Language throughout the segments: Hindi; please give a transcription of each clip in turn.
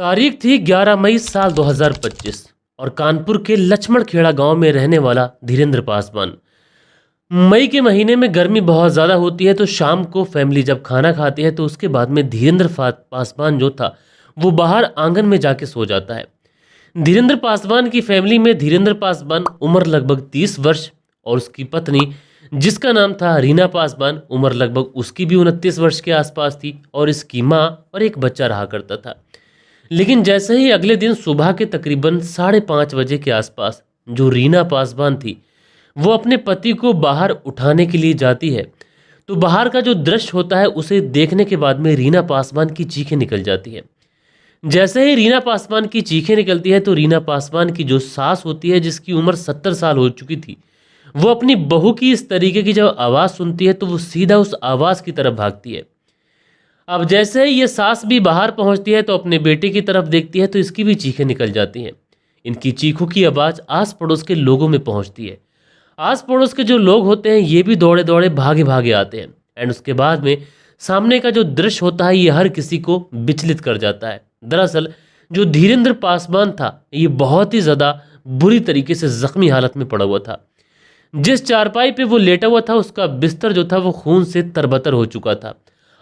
तारीख थी 11 मई साल 2025 और कानपुर के लक्ष्मण खेड़ा गांव में रहने वाला धीरेंद्र पासवान। मई के महीने में गर्मी बहुत ज़्यादा होती है, तो शाम को फैमिली जब खाना खाती है तो उसके बाद में धीरेंद्र पासवान जो था वो बाहर आंगन में जाके सो जाता है। धीरेंद्र पासवान की फैमिली में धीरेंद्र पासवान उम्र लगभग 30 वर्ष और उसकी पत्नी जिसका नाम था रीना पासवान, उम्र लगभग उसकी भी 29 वर्ष के आसपास थी और इसकी माँ और एक बच्चा रहा करता था। लेकिन जैसे ही अगले दिन सुबह के तकरीबन 5:30 बजे के आसपास जो रीना पासवान थी वो अपने पति को बाहर उठाने के लिए जाती है, तो बाहर का जो दृश्य होता है उसे देखने के बाद में रीना पासवान की चीखें निकल जाती है। जैसे ही रीना पासवान की चीखें निकलती है तो रीना पासवान की जो सास होती है जिसकी उम्र 70 साल हो चुकी थी, वो अपनी बहू की इस तरीके की जब आवाज़ सुनती है तो वो सीधा उस आवाज़ की तरफ भागती है। अब जैसे ही ये सास भी बाहर पहुंचती है तो अपने बेटे की तरफ देखती है तो इसकी भी चीखें निकल जाती हैं। इनकी चीखों की आवाज़ आस पड़ोस के लोगों में पहुंचती है। आस पड़ोस के जो लोग होते हैं ये भी दौड़े दौड़े भागे भागे आते हैं एंड उसके बाद में सामने का जो दृश्य होता है ये हर किसी को विचलित कर जाता है। दरअसल जो धीरेंद्र पासवान था ये बहुत ही ज़्यादा बुरी तरीके से जख्मी हालत में पड़ा हुआ था। जिस चारपाई पे वो लेटा हुआ था उसका बिस्तर जो था वो खून से तरबतर हो चुका था।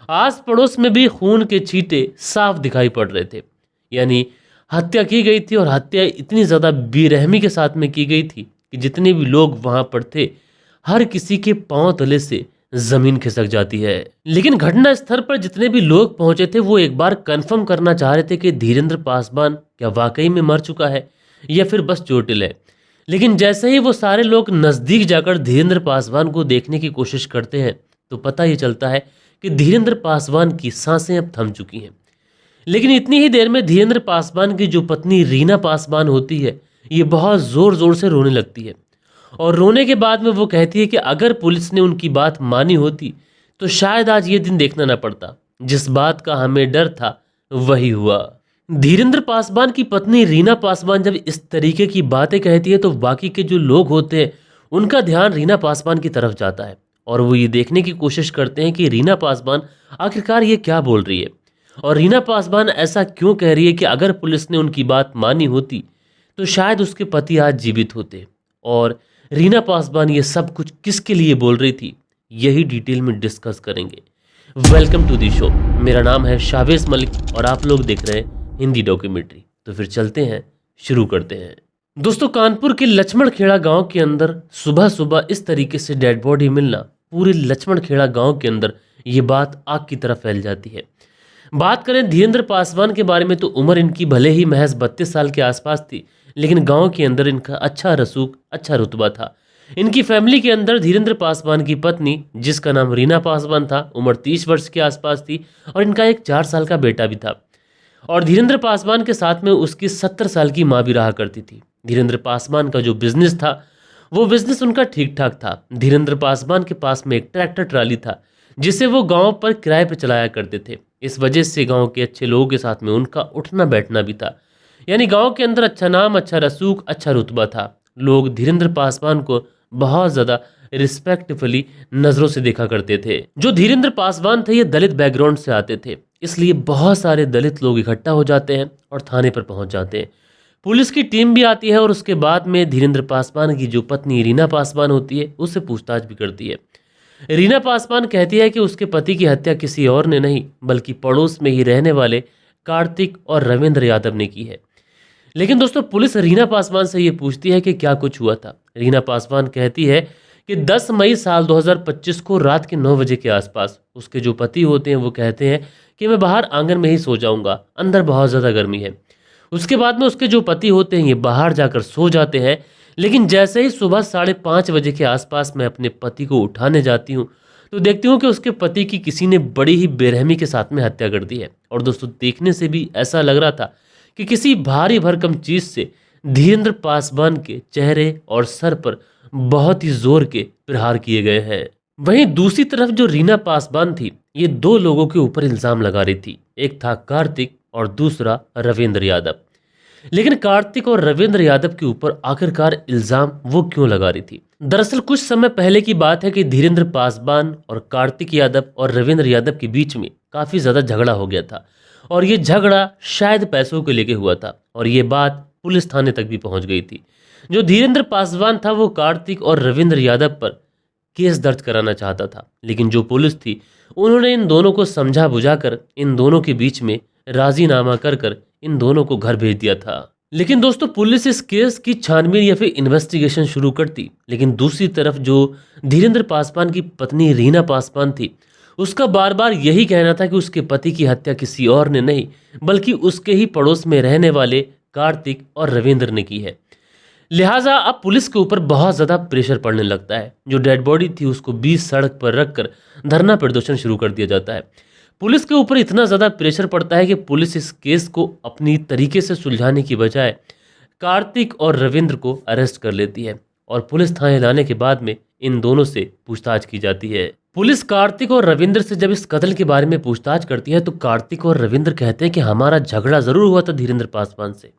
आस पड़ोस में भी खून के छींटे साफ दिखाई पड़ रहे थे, यानी हत्या की गई थी और हत्या इतनी ज़्यादा बेरहमी के साथ में की गई थी कि जितने भी लोग वहाँ पर थे हर किसी के पांव तले से ज़मीन खिसक जाती है। लेकिन घटना स्थल पर जितने भी लोग पहुंचे थे वो एक बार कंफर्म करना चाह रहे थे कि धीरेंद्र पासवान क्या वाकई में मर चुका है या फिर बस चोटिल है। लेकिन जैसे ही वो सारे लोग नज़दीक जाकर धीरेंद्र पासवान को देखने की कोशिश करते हैं तो पता ये चलता है कि धीरेंद्र पासवान की सांसें अब थम चुकी हैं। लेकिन इतनी ही देर में धीरेंद्र पासवान की जो पत्नी रीना पासवान होती है ये बहुत ज़ोर ज़ोर से रोने लगती है और रोने के बाद में वो कहती है कि अगर पुलिस ने उनकी बात मानी होती तो शायद आज ये दिन देखना ना पड़ता। जिस बात का हमें डर था वही हुआ। धीरेंद्र पासवान की पत्नी रीना पासवान जब इस तरीके की बातें कहती है तो बाकी के जो लोग होते हैं उनका ध्यान रीना पासवान की तरफ जाता है और वो ये देखने की कोशिश करते हैं कि रीना पासवान आखिरकार ये क्या बोल रही है और रीना पासवान ऐसा क्यों कह रही है कि अगर पुलिस ने उनकी बात मानी होती तो शायद उसके पति आज जीवित होते। और रीना पासवान ये सब कुछ किसके लिए बोल रही थी यही डिटेल में डिस्कस करेंगे। Welcome to the show. मेरा नाम है शावेज मलिक और आप लोग देख रहे हैं हिंदी डॉक्यूमेंट्री। तो फिर चलते हैं, शुरू करते हैं। दोस्तों, कानपुर के लक्ष्मण खेड़ा गांव के अंदर सुबह सुबह इस तरीके से डेड बॉडी मिलना पूरे लक्ष्मण खेड़ा गांव के अंदर ये बात आग की तरह फैल जाती है। बात करें धीरेंद्र पासवान के बारे में तो उम्र इनकी भले ही महज 32 साल के आसपास थी, लेकिन गांव के अंदर इनका अच्छा रसूख, अच्छा रुतबा था। इनकी फैमिली के अंदर धीरेंद्र पासवान की पत्नी जिसका नाम रीना पासवान था, उम्र 30 वर्ष के आसपास थी और इनका एक 4 साल का बेटा भी था। और धीरेंद्र पासवान के साथ में उसकी 70 साल की माँ भी रहा करती थी। धीरेंद्र पासवान का जो बिजनेस था वो बिजनेस उनका ठीक ठाक था। धीरेंद्र पासवान के पास में एक ट्रैक्टर ट्राली था जिसे वो गांव पर किराए पर चलाया करते थे। इस वजह से गांव के अच्छे लोगों के साथ में उनका उठना बैठना भी था, यानी गांव के अंदर अच्छा नाम, अच्छा रसूख, अच्छा रुतबा था। लोग धीरेंद्र पासवान को बहुत ज़्यादा रिस्पेक्टफुली नज़रों से देखा करते थे। जो धीरेंद्र पासवान थे ये दलित बैकग्राउंड से आते थे, इसलिए बहुत सारे दलित लोग इकट्ठा हो जाते हैं और थाने पर पहुंच जाते हैं। पुलिस की टीम भी आती है और उसके बाद में धीरेंद्र पासवान की जो पत्नी रीना पासवान होती है उससे पूछताछ भी करती है। रीना पासवान कहती है कि उसके पति की हत्या किसी और ने नहीं बल्कि पड़ोस में ही रहने वाले कार्तिक और रविंद्र यादव ने की है। लेकिन दोस्तों, पुलिस रीना पासवान से ये पूछती है कि क्या कुछ हुआ था। रीना पासवान कहती है कि 10 मई साल 2025 को रात के 9 बजे के आसपास उसके जो पति होते हैं वो कहते हैं कि मैं बाहर आंगन में ही सो जाऊंगा, अंदर बहुत ज़्यादा गर्मी है। उसके बाद में उसके जो पति होते हैं ये बाहर जाकर सो जाते हैं। लेकिन जैसे ही सुबह 5:30 बजे के आसपास मैं अपने पति को उठाने जाती हूँ तो देखती हूँ कि उसके पति की किसी ने बड़ी ही बेरहमी के साथ में हत्या कर दी है। और दोस्तों, देखने से भी ऐसा लग रहा था कि किसी भारी भरकम चीज़ से धीरेंद्र पासवान के चेहरे और सर पर बहुत ही जोर के प्रहार किए गए हैं। वहीं दूसरी तरफ जो रीना पासवान थी ये 2 लोगों के ऊपर इल्ज़ाम लगा रही थी। एक था कार्तिक और दूसरा रविंद्र यादव। लेकिन कार्तिक और रविंद्र यादव के ऊपर आखिरकार इल्ज़ाम वो क्यों लगा रही थी? दरअसल कुछ समय पहले की बात है कि धीरेंद्र पासवान और कार्तिक यादव और रविंद्र यादव के बीच में काफ़ी ज़्यादा झगड़ा हो गया था और ये झगड़ा शायद पैसों को लेके हुआ था और ये बात पुलिस थाने तक भी पहुंच गई थी। जो धीरेन्द्र पासवान था वो कार्तिक और रविंद्र यादव पर केस दर्ज कराना चाहता था, लेकिन जो पुलिस थी उन्होंने इन दोनों को समझा बुझाकर इन दोनों के बीच में राजीनामा कर कर इन दोनों को घर भेज दिया था। लेकिन दोस्तों पुलिस इस केस की छानबीन या फिर इन्वेस्टिगेशन शुरू करती, लेकिन दूसरी तरफ जो धीरेन्द्र पासवान की पत्नी रीना पासवान थी उसका बार बार यही कहना था कि उसके पति की हत्या किसी और ने नहीं बल्कि उसके ही पड़ोस में रहने वाले कार्तिक और रविंद्र ने की है। लिहाजा अब पुलिस के ऊपर बहुत ज़्यादा प्रेशर पड़ने लगता है। जो डेड बॉडी थी उसको बीच सड़क पर रखकर धरना प्रदर्शन शुरू कर दिया जाता है। पुलिस के ऊपर इतना ज़्यादा प्रेशर पड़ता है कि पुलिस इस केस को अपनी तरीके से सुलझाने की बजाय कार्तिक और रविंद्र को अरेस्ट कर लेती है और पुलिस थाने लाने के बाद में इन दोनों से पूछताछ की जाती है। पुलिस कार्तिक और रविंद्र से जब इस कत्ल के बारे में पूछताछ करती है तो कार्तिक और रविंद्र कहते हैं कि हमारा झगड़ा ज़रूर हुआ था धीरेन्द्र पासवान से,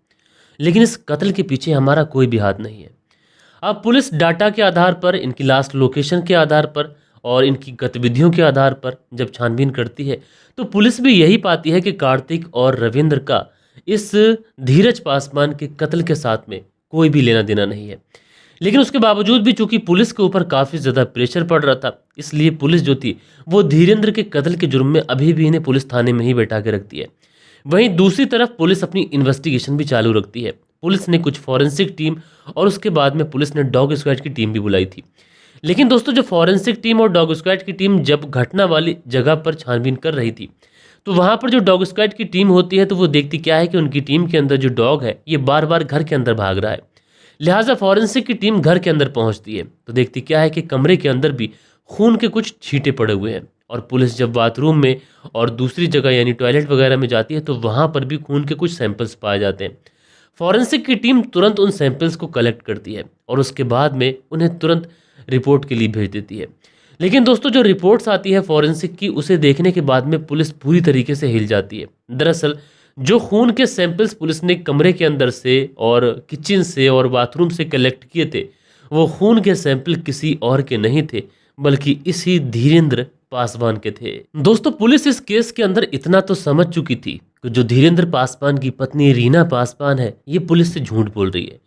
लेकिन इस कत्ल के पीछे हमारा कोई भी हाथ नहीं है। अब पुलिस डाटा के आधार पर, इनकी लास्ट लोकेशन के आधार पर और इनकी गतिविधियों के आधार पर जब छानबीन करती है तो पुलिस भी यही पाती है कि कार्तिक और रविंद्र का इस धीरज पासवान के कत्ल के साथ में कोई भी लेना देना नहीं है। लेकिन उसके बावजूद भी चूंकि पुलिस के ऊपर काफ़ी ज़्यादा प्रेशर पड़ रहा था, इसलिए पुलिस जो थी वो धीरेन्द्र के कत्ल के जुर्म में अभी भी इन्हें पुलिस थाने में ही बैठा के रखती है। वहीं दूसरी तरफ पुलिस अपनी इन्वेस्टिगेशन भी चालू रखती है। पुलिस ने कुछ फॉरेंसिक टीम और उसके बाद में पुलिस ने डॉग स्क्वाड की टीम भी बुलाई थी। लेकिन दोस्तों जो फॉरेंसिक टीम और डॉग स्क्वाड की टीम जब घटना वाली जगह पर छानबीन कर रही थी तो वहाँ पर जो डॉग स्क्वाड की टीम होती है तो वो देखती क्या है कि उनकी टीम के अंदर जो डॉग है ये बार बार घर के अंदर भाग रहा है। लिहाजा फॉरेंसिक की टीम घर के अंदर पहुँचती है तो देखती क्या है कि कमरे के अंदर भी खून के कुछ छींटे पड़े हुए हैं और पुलिस जब बाथरूम में और दूसरी जगह यानी टॉयलेट वगैरह में जाती है तो वहाँ पर भी खून के कुछ सैंपल्स पाए जाते हैं। फॉरेंसिक की टीम तुरंत उन सैंपल्स को कलेक्ट करती है और उसके बाद में उन्हें तुरंत रिपोर्ट के लिए भेज देती है। लेकिन दोस्तों जो रिपोर्ट्स आती है फॉरेंसिक की उसे देखने के बाद में पुलिस पूरी तरीके से हिल जाती है। दरअसल जो खून के सैंपल्स पुलिस ने कमरे के अंदर से और किचन से और बाथरूम से कलेक्ट किए थे वो खून के सैंपल किसी और के नहीं थे बल्कि इसी धीरेन्द्र पासवान के थे। दोस्तों पुलिस इस केस के अंदर इतना तो समझ चुकी थी कि जो धीरेन्द्र पासवान की पत्नी रीना पासवान है ये पुलिस से झूठ बोल रही है,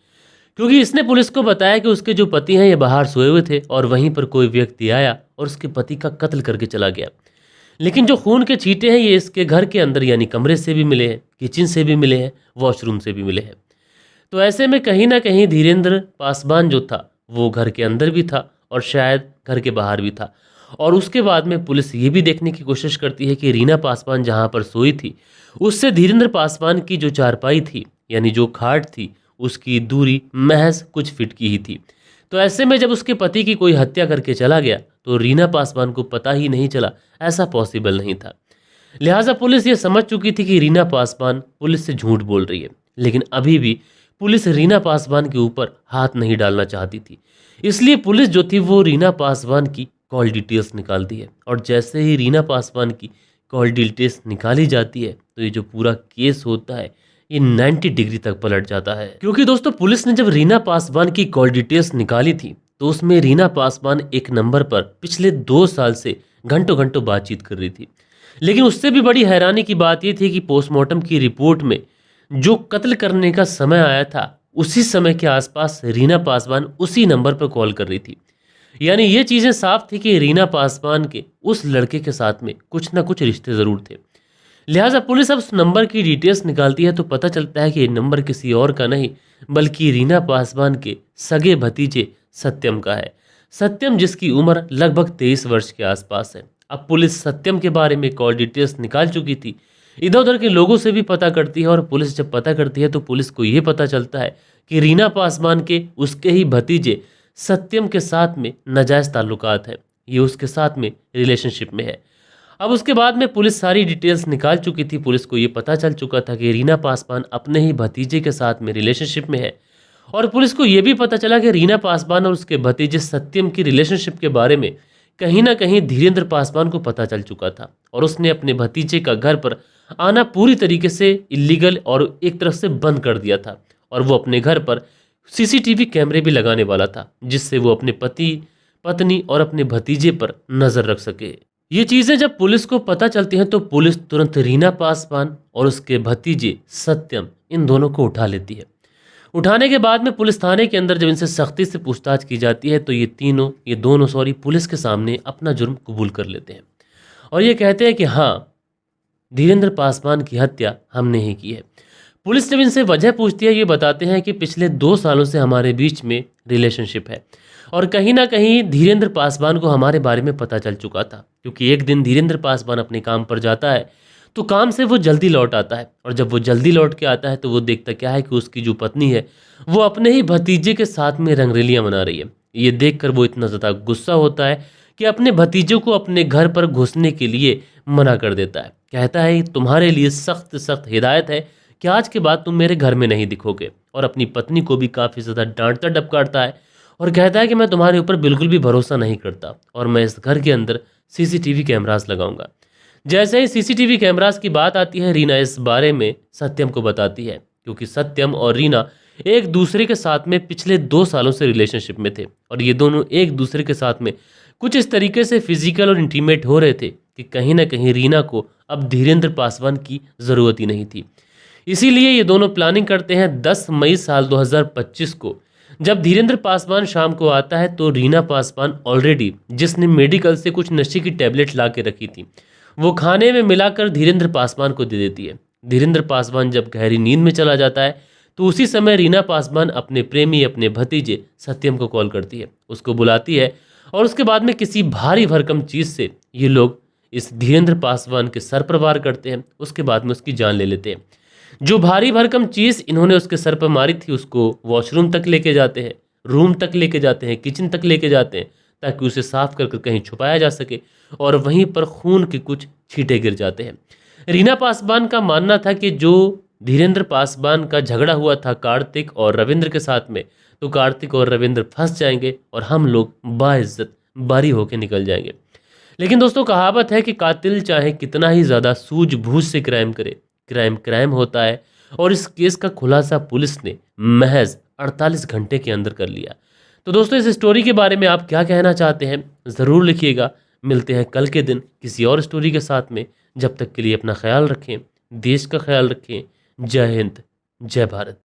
क्योंकि इसने पुलिस को बताया कि उसके जो पति हैं ये बाहर सोए हुए थे और वहीं पर कोई व्यक्ति आया और उसके पति का कत्ल करके चला गया। लेकिन जो खून के छींटे हैं ये इसके घर के अंदर यानी कमरे से भी मिले हैं, किचन से भी मिले हैं, वॉशरूम से भी मिले हैं। तो ऐसे में कहीं ना कहीं धीरेन्द्र पासवान जो था वो घर के अंदर भी था और शायद घर के बाहर भी था। और उसके बाद में पुलिस ये भी देखने की कोशिश करती है कि रीना पासवान जहाँ पर सोई थी उससे धीरेन्द्र पासवान की जो चारपाई थी यानी जो खाट थी उसकी दूरी महज कुछ फीट की ही थी। तो ऐसे में जब उसके पति की कोई हत्या करके चला गया तो रीना पासवान को पता ही नहीं चला, ऐसा पॉसिबल नहीं था। लिहाजा पुलिस ये समझ चुकी थी कि रीना पासवान पुलिस से झूठ बोल रही है, लेकिन अभी भी पुलिस रीना पासवान के ऊपर हाथ नहीं डालना चाहती थी। इसलिए पुलिस जो थी वो रीना पासवान की कॉल डिटेल्स निकालती है और जैसे ही रीना पासवान की कॉल डिटेल्स निकाली जाती है तो ये जो पूरा केस होता है ये 90 डिग्री तक पलट जाता है। क्योंकि दोस्तों पुलिस ने जब रीना पासवान की कॉल डिटेल्स निकाली थी तो उसमें रीना पासवान एक नंबर पर पिछले 2 साल से घंटों घंटों बातचीत कर रही थी। लेकिन उससे भी बड़ी हैरानी की बात यह थी कि पोस्टमार्टम की रिपोर्ट में जो कत्ल करने का समय आया था उसी समय के आसपास रीना पासवान उसी नंबर पर कॉल कर रही थी। यानी ये चीज़ें साफ थी कि रीना पासवान के उस लड़के के साथ में कुछ ना कुछ रिश्ते ज़रूर थे। लिहाजा पुलिस अब उस नंबर की डिटेल्स निकालती है तो पता चलता है कि ये नंबर किसी और का नहीं बल्कि रीना पासवान के सगे भतीजे सत्यम का है। सत्यम जिसकी उम्र लगभग 23 वर्ष के आसपास है। अब पुलिस सत्यम के बारे में कॉल डिटेल्स निकाल चुकी थी, इधर उधर के लोगों से भी पता करती है और पुलिस जब पता करती है तो पुलिस को ये पता चलता है कि रीना पासवान के उसके ही भतीजे सत्यम के साथ में नाजायज़ ताल्लुकात है, ये उसके साथ में रिलेशनशिप में है। अब उसके बाद में पुलिस सारी डिटेल्स निकाल चुकी थी। पुलिस को ये पता चल चुका था कि रीना पासवान अपने ही भतीजे के साथ में रिलेशनशिप में है और पुलिस को ये भी पता चला कि रीना पासवान और उसके भतीजे सत्यम की रिलेशनशिप के बारे में कहीं ना कहीं धीरेन्द्र पासवान को पता चल चुका था और उसने अपने भतीजे का घर पर आना पूरी तरीके से इलीगल और एक तरफ से बंद कर दिया था और वो अपने घर पर सीसीटीवी कैमरे भी लगाने वाला था जिससे वो अपने पति, पत्नी और अपने भतीजे पर नज़र रख सके। ये चीज़ें जब पुलिस को पता चलती हैं तो पुलिस तुरंत रीना पासवान और उसके भतीजे सत्यम इन दोनों को उठा लेती है। उठाने के बाद में पुलिस थाने के अंदर जब इनसे सख्ती से पूछताछ की जाती है तो ये दोनों पुलिस के सामने अपना जुर्म कबूल कर लेते हैं और ये कहते हैं कि हाँ, धीरेंद्र पासवान की हत्या हमने ही की है। पुलिस जब इनसे वजह पूछती है ये बताते हैं कि पिछले 2 सालों से हमारे बीच में रिलेशनशिप है और कहीं ना कहीं धीरेंद्र पासवान को हमारे बारे में पता चल चुका था, क्योंकि एक दिन धीरेंद्र पासवान अपने काम पर जाता है तो काम से वो जल्दी लौट आता है और जब वो जल्दी लौट के आता है तो वो देखता क्या है कि उसकी जो पत्नी है वो अपने ही भतीजे के साथ में रंगरेलियां मना रही है। ये देखकर वो इतना ज़्यादा गुस्सा होता है कि अपने भतीजे को अपने घर पर घुसने के लिए मना कर देता है। कहता है तुम्हारे लिए सख्त सख्त हिदायत है कि आज के बाद तुम मेरे घर में नहीं दिखोगे, और अपनी पत्नी को भी काफ़ी ज़्यादा डांटता डपकारता है और कहता है कि मैं तुम्हारे ऊपर बिल्कुल भी भरोसा नहीं करता और मैं इस घर के अंदर सीसीटीवी कैमरास लगाऊंगा। जैसे ही सीसीटीवी कैमरास की बात आती है रीना इस बारे में सत्यम को बताती है, क्योंकि सत्यम और रीना एक दूसरे के साथ में पिछले 2 सालों से रिलेशनशिप में थे और ये दोनों एक दूसरे के साथ में कुछ इस तरीके से फिजिकल और इंटीमेट हो रहे थे कि कहीं ना कहीं रीना को अब धीरेंद्र पासवान की ज़रूरत ही नहीं थी। इसीलिए ये दोनों प्लानिंग करते हैं 10 मई साल 2025 को। जब धीरेंद्र पासवान शाम को आता है तो रीना पासवान ऑलरेडी जिसने मेडिकल से कुछ नशे की टैबलेट ला के रखी थी वो खाने में मिलाकर धीरेंद्र पासवान को दे देती है। धीरेंद्र पासवान जब गहरी नींद में चला जाता है तो उसी समय रीना पासवान अपने प्रेमी अपने भतीजे सत्यम को कॉल करती है, उसको बुलाती है और उसके बाद में किसी भारी भरकम चीज़ से ये लोग इस धीरेंद्र पासवान के सर पर वार करते हैं। उसके बाद में उसकी जान ले लेते हैं। जो भारी भरकम चीज़ इन्होंने उसके सर पर मारी थी उसको वॉशरूम तक लेके जाते हैं, रूम तक लेके जाते हैं, किचन तक लेके जाते हैं ताकि उसे साफ कर कहीं छुपाया जा सके, और वहीं पर खून के कुछ छींटे गिर जाते हैं। रीना पासवान का मानना था कि जो धीरेंद्र पासवान का झगड़ा हुआ था कार्तिक और रविंद्र के साथ में, तो कार्तिक और रविंद्र फंस जाएंगे और हम लोग बाइज्जत बारी होकर निकल जाएंगे। लेकिन दोस्तों कहावत है कि कातिल चाहे कितना ही ज़्यादा सूझबूझ से क्राइम करे, क्राइम क्राइम होता है, और इस केस का खुलासा पुलिस ने महज 48 घंटे के अंदर कर लिया। तो दोस्तों इस स्टोरी के बारे में आप क्या कहना चाहते हैं ज़रूर लिखिएगा। मिलते हैं कल के दिन किसी और स्टोरी के साथ में। जब तक के लिए अपना ख्याल रखें, देश का ख्याल रखें। जय हिंद, जय भारत।